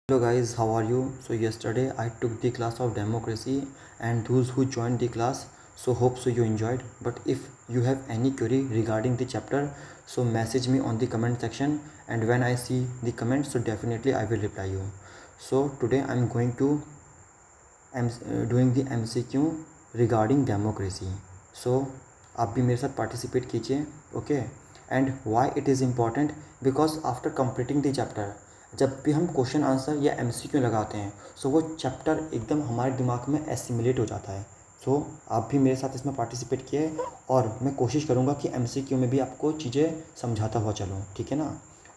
Hello guys, how are you? So yesterday I took the class of democracy and those who joined the class, so hope so you enjoyed. But if you have any query regarding the chapter, so message me on the comment section, and when I see the comments, so definitely I will reply you. So today I'm going to doing the MCQ regarding democracy. So आप भी मेरे साथ participate कीजिए. Okay. And why it is important because after completing the chapter, जब भी हम question answer या MCQ लगाते हैं, सो वो चैप्टर एकदम हमारे दिमाग में एसिमुलेट हो जाता है. सो आप भी मेरे साथ इसमें पार्टिसिपेट किए और मैं कोशिश करूँगा कि MCQ में भी आपको चीज़ें समझाता हुआ चलूँ. ठीक है ना.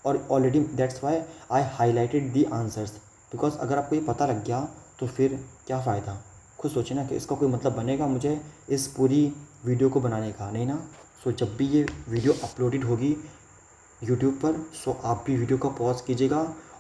और already that's why I highlighted the answers, because अगर आपको ये पता लग गया तो फिर क्या फ़ायदा. खुद सोचिए ना कि इसका कोई मतलब बनेगा मुझे इस पूरी वीडियो को बनाने का. नहीं ना. सो जब भी ये वीडियो अपलोडेड होगी यूट्यूब पर, सो आप भी वीडियो को पॉज कीजिएगा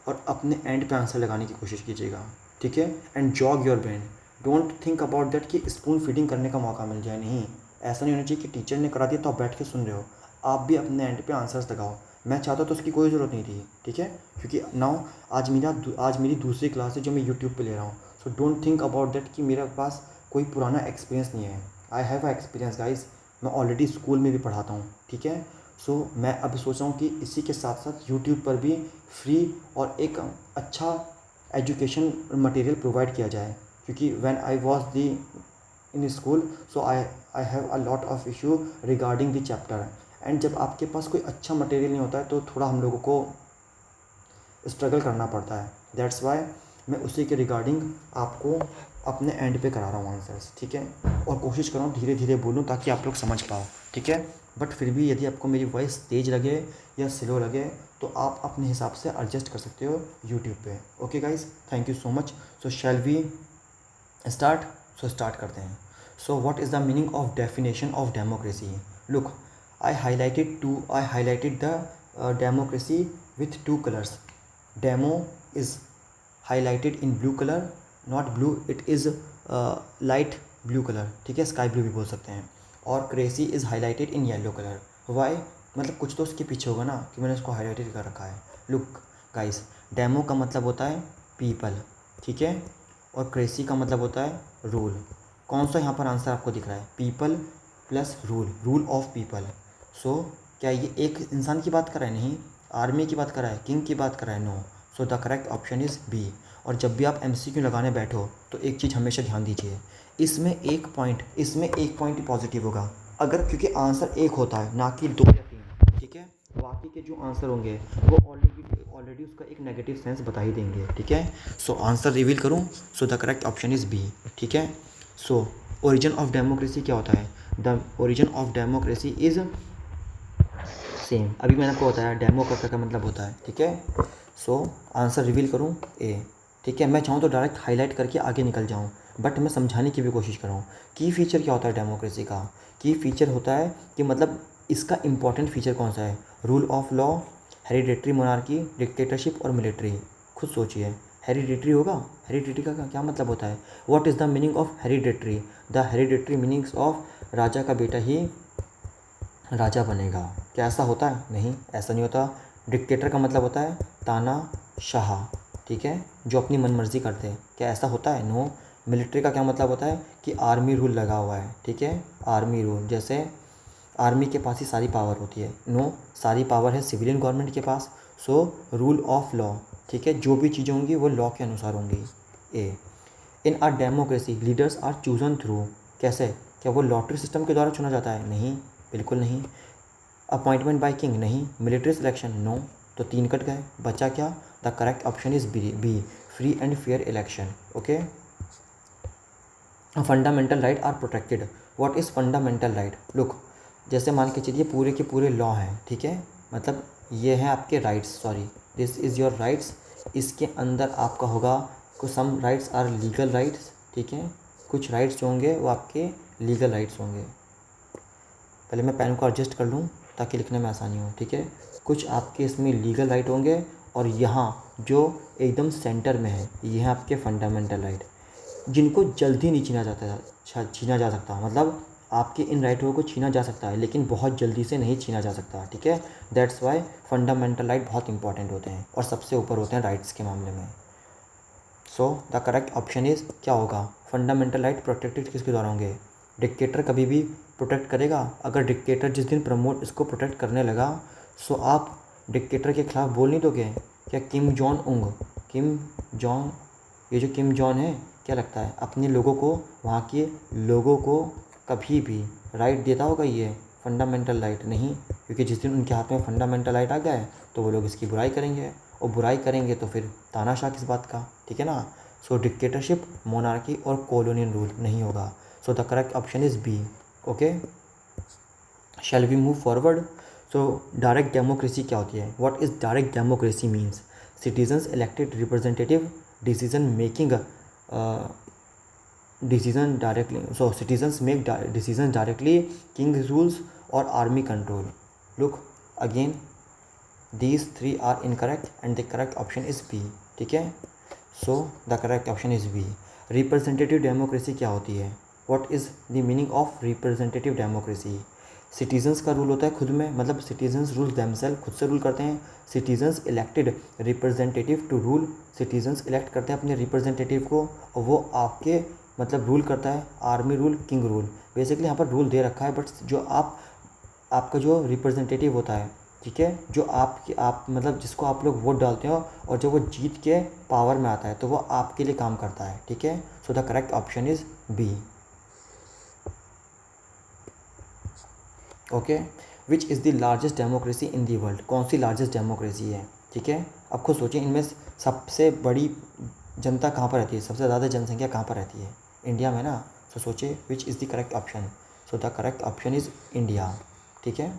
और अपने एंड पे आंसर लगाने की कोशिश कीजिएगा. ठीक है. And jog your brain. Don't think about that कि स्पून फीडिंग करने का मौका मिल जाए. नहीं, ऐसा नहीं होना चाहिए कि टीचर ने करा दिया तो आप बैठ के सुन रहे हो. आप भी अपने एंड पे आंसर्स लगाओ. मैं चाहता तो उसकी कोई ज़रूरत नहीं थी. ठीक है. क्योंकि नाउ आज मेरी दूसरी क्लास है जो मैं यूट्यूब पे ले रहा हूँ. So don't think about that कि मेरे पास कोई पुराना एक्सपीरियंस नहीं है. I have a experience guys. मैं ऑलरेडी स्कूल में भी पढ़ाता हूँ. ठीक है. सो मैं अभी सोच रहा हूँ कि इसी के साथ साथ यूट्यूब पर भी फ्री और एक अच्छा एजुकेशन मटेरियल प्रोवाइड किया जाए. क्योंकि when I was the in school, so I have a lot of issue regarding the chapter. And जब आपके पास कोई अच्छा मटेरियल नहीं होता है तो थोड़ा हम लोगों को स्ट्रगल करना पड़ता है. दैट्स वाई मैं उसी के रिगार्डिंग आपको अपने एंड पे करा रहा हूँ आंसर्स. ठीक है. और कोशिश कर रहा हूँ धीरे धीरे बोलूँ ताकि आप लोग समझ पाओ. ठीक है. बट फिर भी यदि आपको मेरी वॉइस तेज़ लगे या स्लो लगे तो आप अपने हिसाब से एडजस्ट कर सकते हो यूट्यूब पे. Okay guys, thank you so much. So shall we start. So start करते हैं. So what is the meaning of definition of democracy. Look, I highlighted the democracy with two colors. Demo is highlighted in blue color, not blue, it is light blue color. ठीक है. Sky blue भी बोल सकते हैं. और cracy is highlighted in yellow colour. Why, मतलब कुछ तो उसके पीछे होगा ना कि मैंने उसको हाईलाइटेड कर रखा है. लुक गाइस, डेमो का मतलब होता है पीपल. ठीक है. और क्रेसी का मतलब होता है रूल. कौन सा यहाँ पर आंसर आपको दिख रहा है? People plus rule, rule of people. So क्या ये एक इंसान की बात कर रहा है? नहीं. आर्मी की बात कर रहा है? किंग की बात कर रहा है? No. So the correct option is B. और जब भी आप MCQ लगाने बैठो तो एक चीज़ हमेशा ध्यान दीजिए, इसमें एक पॉइंट ही पॉजिटिव होगा अगर, क्योंकि आंसर एक होता है ना कि 2 या 3. ठीक है. बाकी के जो आंसर होंगे वो ऑलरेडी उसका एक नेगेटिव सेंस बता ही देंगे. ठीक है. सो आंसर रिवील करूँ. So the correct option is B. ठीक है. सो ओरिजिन ऑफ डेमोक्रेसी क्या होता है? The origin of democracy is same. अभी मैंने आपको बताया डेमो का मतलब होता है. ठीक है. सो आंसर रिवील करूँ ए. ठीक है. मैं चाहूँ तो डायरेक्ट हाईलाइट करके आगे निकल जाऊँ, बट मैं समझाने की भी कोशिश कर रहा हूँ. की फ़ीचर क्या होता है डेमोक्रेसी का? की फ़ीचर होता है कि मतलब इसका इंपॉर्टेंट फ़ीचर कौन सा है? Rule of law, hereditary monarchy, dictatorship और मिलिट्री. खुद सोचिए. हेरिडेटरी होगा. हेरिडेटरी का क्या मतलब होता है? What is the meaning of hereditary? The hereditary meanings of raja का बेटा ही राजा बनेगा. क्या ऐसा होता है? नहीं, ऐसा नहीं होता. डिक्टेटर का मतलब होता है तानाशाह. ठीक है. जो अपनी मनमर्जी करते हैं. क्या ऐसा होता है? नो. मिलिट्री का क्या मतलब होता है कि आर्मी रूल लगा हुआ है. ठीक है. आर्मी रूल, जैसे आर्मी के पास ही सारी पावर होती है. नो, सारी पावर है सिविलियन गवर्नमेंट के पास. So rule of law. ठीक है. जो भी चीज़ें होंगी वो लॉ के अनुसार होंगी. A. In a democracy leaders are chosen through. कैसे? क्या वो लॉटरी सिस्टम के द्वारा चुना जाता है? नहीं, बिल्कुल नहीं. Appointment by king? नहीं. Military selection? नो. तो 3 कट गए. बचा क्या? The correct option is B, free and fair election. Okay. Fundamental right are protected. What is fundamental right? Look, जैसे मान के चलिए पूरे के पूरे लॉ हैं. ठीक है. मतलब ये हैं आपके rights. Sorry, this is your rights. इसके अंदर आपका होगा कुछ सम राइट्स आर लीगल राइट्स. ठीक है. कुछ राइट्स जो होंगे वो आपके लीगल राइट्स होंगे. पहले मैं पेन को एडजस्ट कर लूँ ताकि लिखने में आसानी हो. ठीक है. कुछ आपके इसमें लीगल राइट होंगे और यहाँ जो एकदम सेंटर में है ये है आपके फंडामेंटल राइट, जिनको जल्दी नहीं छीना जा सकता. मतलब आपके इन राइटों को छीना जा सकता है लेकिन बहुत जल्दी से नहीं छीना जा सकता. ठीक है. दैट्स वाई फंडामेंटल राइट बहुत इंपॉर्टेंट होते हैं और सबसे ऊपर होते हैं राइट्स के मामले में. सो द करेक्ट ऑप्शन इज़ क्या होगा, फंडामेंटल राइट प्रोटेक्टेड किसके द्वारा होंगे, डिक्टेटर कभी भी प्रोटेक्ट करेगा। अगर डिक्टेटर जिस दिन प्रमोट इसको प्रोटेक्ट करने लगा, सो आप डिक्टेटर के खिलाफ बोल नहीं दोगे क्या। किम जॉन ये जो किम जॉन है, क्या लगता है अपने लोगों को, वहाँ के लोगों को कभी भी राइट देता होगा ये फंडामेंटल राइट? नहीं, क्योंकि जिस दिन उनके हाथ में फंडामेंटल राइट आ गया है तो वो लोग इसकी बुराई करेंगे, और बुराई करेंगे तो फिर तानाशाह किस बात का, ठीक है ना। सो डिक्टेटरशिप, मोनार्की और कॉलोनियल रूल नहीं होगा। So the correct option is B. Okay, shall we move forward. So direct democracy क्या होती है, what is direct democracy means, citizens elected representative decision making decision directly, so citizens make decisions directly, king rules or army control. Look again, these three are incorrect and the correct option is B, ठीक है। so the correct option is B। representative democracy क्या होती है, what is the meaning of representative democracy, citizens का rule होता है खुद में, मतलब सिटीजन्स रूल देमसेल्फ, खुद से रूल करते हैं। Citizens elected representative to rule, citizens elect करते हैं अपने रिप्रेजेंटेटिव को और वो आपके मतलब रूल करता है। Army rule, king rule, basically यहाँ पर रूल दे रखा है, बट जो आपका जो रिप्रेजेंटेटिव होता है, ठीक है, जो आप मतलब जिसको आप लोग वोट डालते हो और जब वो जीत के पावर में आता है तो वो आपके लिए काम करता है, ठीक है। So the correct option is B. Okay, which is the largest democracy in the world, कौन सी लार्जेस्ट डेमोक्रेसी है, ठीक है। अब खुद सोचिए, इनमें सबसे बड़ी जनता कहाँ पर रहती है, सबसे ज़्यादा जनसंख्या कहाँ पर रहती है, इंडिया में ना। सो सोचिए विच is the correct option, so the correct option is India, ठीक है।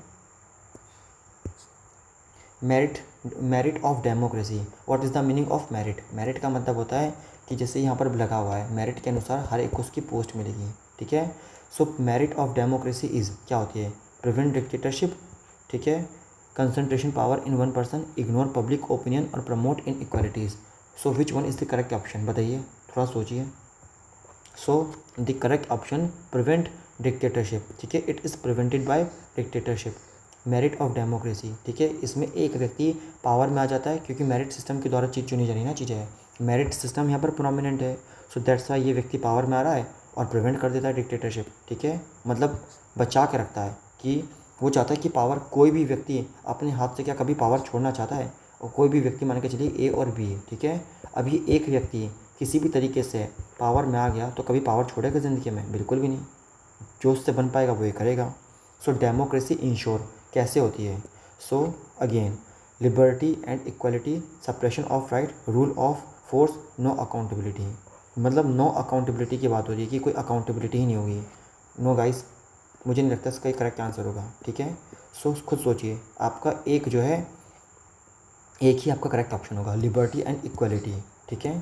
Merit of democracy, what is the meaning of merit, merit का मतलब होता है कि जैसे यहाँ पर लगा हुआ है मेरिट के अनुसार हर एक को उसकी पोस्ट मिलेगी, ठीक है। So merit of democracy is क्या होती है, प्रिवेंट डिक्टेटरशिप, ठीक है, concentration power in one person, ignore public opinion और promote inequalities. So which one is the correct option, बताइए, थोड़ा सोचिए। So the correct option prevent dictatorship, ठीक है, it is prevented by dictatorship. Merit of democracy, ठीक है, इसमें एक व्यक्ति पावर में आ जाता है क्योंकि मेरिट सिस्टम के द्वारा चीज़ चुनी जा रही ना चीज़ें, मेरिट सिस्टम यहाँ पर प्रोमिनेंट है। सो दैट्स वाई ये व्यक्ति पावर में आ रहा है और प्रिवेंट कर देता है डिक्टेटरशिप, ठीक है, मतलब बचा के रखता है कि वो चाहता है कि पावर, कोई भी व्यक्ति अपने हाथ से क्या कभी पावर छोड़ना चाहता है, और कोई भी व्यक्ति मान के चलिए ए और बी है, ठीक है। अभी एक व्यक्ति किसी भी तरीके से पावर में आ गया तो कभी पावर छोड़ेगा ज़िंदगी में, बिल्कुल भी नहीं, जो उससे बन पाएगा वो ये करेगा। सो डेमोक्रेसी इंश्योर कैसे होती है, so again liberty and equality, suppression of right, rule of force, no accountability, मतलब नो अकाउंटेबिलिटी की बात हो रही है कि कोई अकाउंटेबिलिटी ही नहीं होगी। नो गाइस, मुझे नहीं लगता इसका करेक्ट आंसर होगा, ठीक है। सो खुद सोचिए, आपका एक जो है, एक ही आपका करेक्ट ऑप्शन होगा, लिबर्टी एंड इक्वलिटी, ठीक है।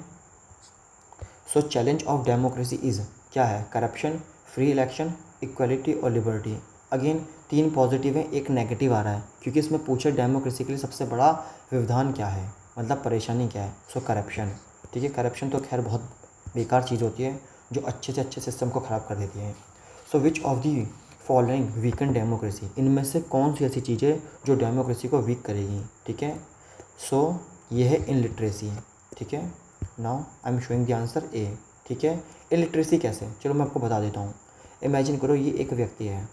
सो चैलेंज ऑफ डेमोक्रेसी इज़ क्या है, करप्शन, फ्री इलेक्शन, इक्वलिटी और लिबर्टी। अगेन 3 पॉजिटिव है, एक नेगेटिव आ रहा है क्योंकि इसमें पूछा डेमोक्रेसी के लिए सबसे बड़ा व्यवधान क्या है, मतलब परेशानी क्या है। सो करप्शन, ठीक है, करप्शन तो खैर बहुत बेकार चीज़ होती है जो अच्छे से अच्छे सिस्टम को ख़राब कर देती है। So which of the following weaken democracy, इनमें से कौन सी ऐसी चीज़ है जो डेमोक्रेसी को वीक करेगी, ठीक है। सो ये है इनलिटरेसी, ठीक है। Now I am showing the answer A, ठीक है। इलिटरेसी कैसे, चलो मैं आपको बता देता हूँ। इमेजिन करो ये एक व्यक्ति है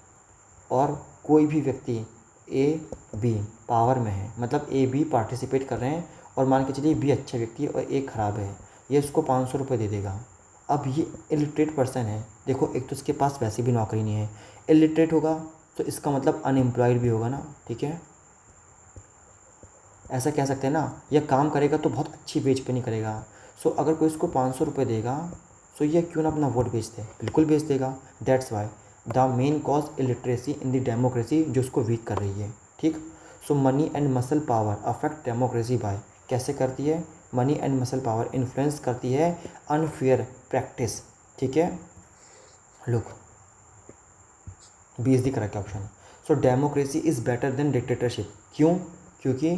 और कोई भी व्यक्ति ए बी पावर में है, मतलब ए बी पार्टिसिपेट कर रहे हैं और मान के चलिए बी अच्छा व्यक्ति है और ए ख़राब है, ये उसको 500 रुपये दे देगा। अब ये इलिटरेट पर्सन है, देखो एक तो उसके पास वैसे भी नौकरी नहीं है, इलिटरेट होगा तो इसका मतलब अनएम्प्लॉयड भी होगा ना, ठीक है, ऐसा कह सकते हैं ना। यह काम करेगा तो बहुत अच्छी वेज पे नहीं करेगा। सो अगर कोई इसको 500 रुपये देगा, सो ये क्यों ना अपना वोट बेच दे, बिल्कुल बेच देगा। That's why the main cause illiteracy in the democracy, जो उसको वीक कर रही है, ठीक। So money and muscle power affect democracy by, कैसे करती है, money and muscle power influence करती है अनफेयर प्रैक्टिस, ठीक है। Look, B is the correct option. So democracy is better than dictatorship, क्यों, क्योंकि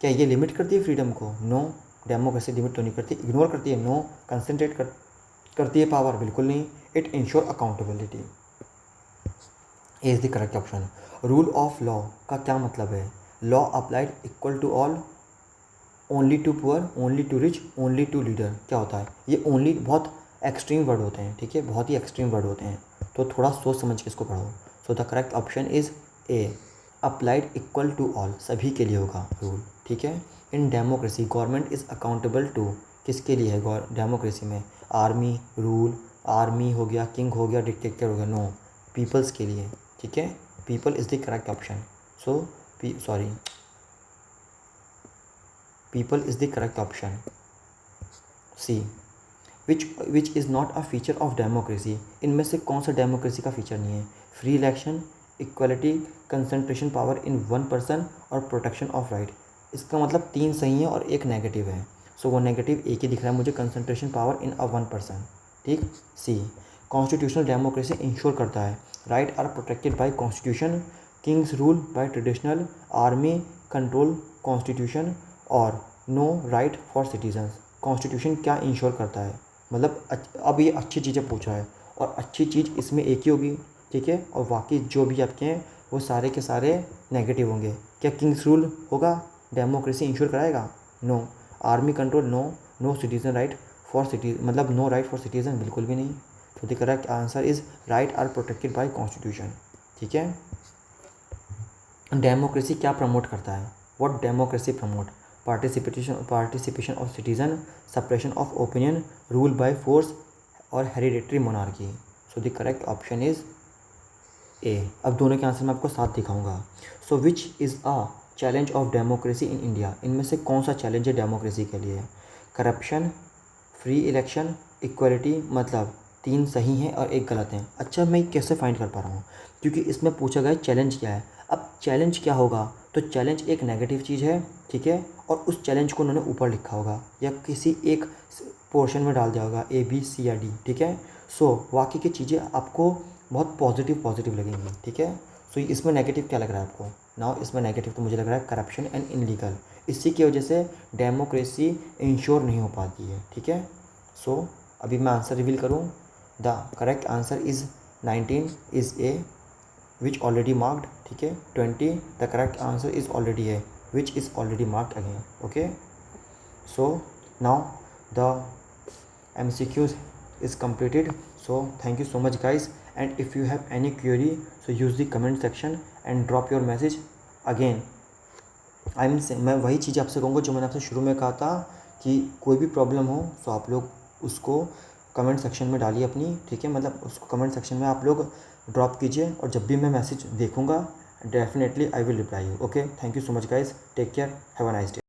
क्या ये लिमिट करती है फ्रीडम को, नो, डेमोक्रेसी लिमिट तो नहीं करती, इग्नोर करती है, नो, कंसंट्रेट करती है पावर, बिल्कुल नहीं, it ensure accountability, A is the correct option. Rule of law का क्या मतलब है, law applied equal to all, only to poor, only to rich, only to leader क्या होता है? ये ओनली बहुत एक्सट्रीम वर्ड होते हैं, ठीक है, बहुत ही एक्सट्रीम वर्ड होते हैं, तो थोड़ा सोच समझ के इसको पढ़ो। So the correct option is A, applied equal to all, सभी के लिए होगा रूल, ठीक है। In democracy government is accountable to, किसके लिए है डेमोक्रेसी में? आर्मी रूल, आर्मी हो गया, किंग हो गया, डिक्टेटर हो गया, नो, पीपल्स के लिए, ठीक है। People is the correct option. So people is the correct option. See, which is not a feature of democracy, इनमें से कौन सा डेमोक्रेसी का फीचर नहीं है? Free election, equality, concentration power in one person और प्रोटेक्शन ऑफ राइट। इसका मतलब 3 सही है और 1 नेगेटिव है। सो वो नेगेटिव एक ही दिख रहा है मुझे, concentration power in a one person, ठीक। सी, कॉन्स्टिट्यूशनल डेमोक्रेसी इंश्योर करता है right are protected by constitution, kings rule by traditional, army control constitution, और no right for citizens. Constitution क्या इंश्योर करता है? मतलब अब ये अच्छी चीज़ें पूछा है, और अच्छी चीज़ इसमें एक ही होगी, ठीक है, और बाकी जो भी आपके हैं वो सारे के सारे नेगेटिव होंगे। क्या किंग्स रूल होगा डेमोक्रेसी इंश्योर कराएगा? No. Army control? No. No citizen right for मतलब नो राइट फॉर सिटीजन, बिल्कुल भी नहीं। तो the correct answer is right are protected by constitution, ठीक है। डेमोक्रेसी क्या प्रमोट करता है? What democracy promote? Participation of citizen, suppression of opinion, rule by force, और hereditary monarchy. So the correct option is A. अब दोनों के answer मैं आपको साथ दिखाऊंगा। So which is a challenge of democracy in India, इनमें से कौन सा चैलेंज है डेमोक्रेसी के लिए? करप्शन, फ्री इलेक्शन, इक्वलिटी, मतलब 3 सही हैं और 1 गलत हैं। अच्छा, मैं कैसे फाइंड कर पा रहा हूँ? क्योंकि इसमें पूछा गया चैलेंज क्या है। अब चैलेंज क्या होगा? तो चैलेंज एक नेगेटिव चीज़ है, ठीक है, और उस चैलेंज को उन्होंने ऊपर लिखा होगा या किसी एक पोर्शन में डाल दिया होगा, ए बी सी या डी, ठीक है। सो बाकी की चीज़ें आपको बहुत पॉजिटिव लगेंगी, ठीक है। सो इसमें नेगेटिव क्या लग रहा है आपको? नाउ इसमें नेगेटिव तो मुझे लग रहा है करप्शन एंड इनलीगल, इसी की वजह से डेमोक्रेसी इंश्योर नहीं हो पाती है, ठीक है। सो अभी मैं आंसर रिवील करूँ। The correct answer is 19 is a, which already marked, ठीक है। 20 the correct answer is already A, which is already marked again, okay. So now the MCQs is completed. So thank you so much guys, and if you have any query, so use the comment section and drop your message again. मैं वही चीज़ आपसे कहूँगा जो मैंने आपसे शुरू में कहा था कि कोई भी प्रॉब्लम हो तो आप लोग उसको कमेंट सेक्शन में डालिए अपनी, ठीक है, मतलब उसको कमेंट सेक्शन में आप लोग ड्रॉप कीजिए, और जब भी मैं मैसेज देखूँगा definitely I will reply you. Okay, thank you so much guys, take care, have a nice day.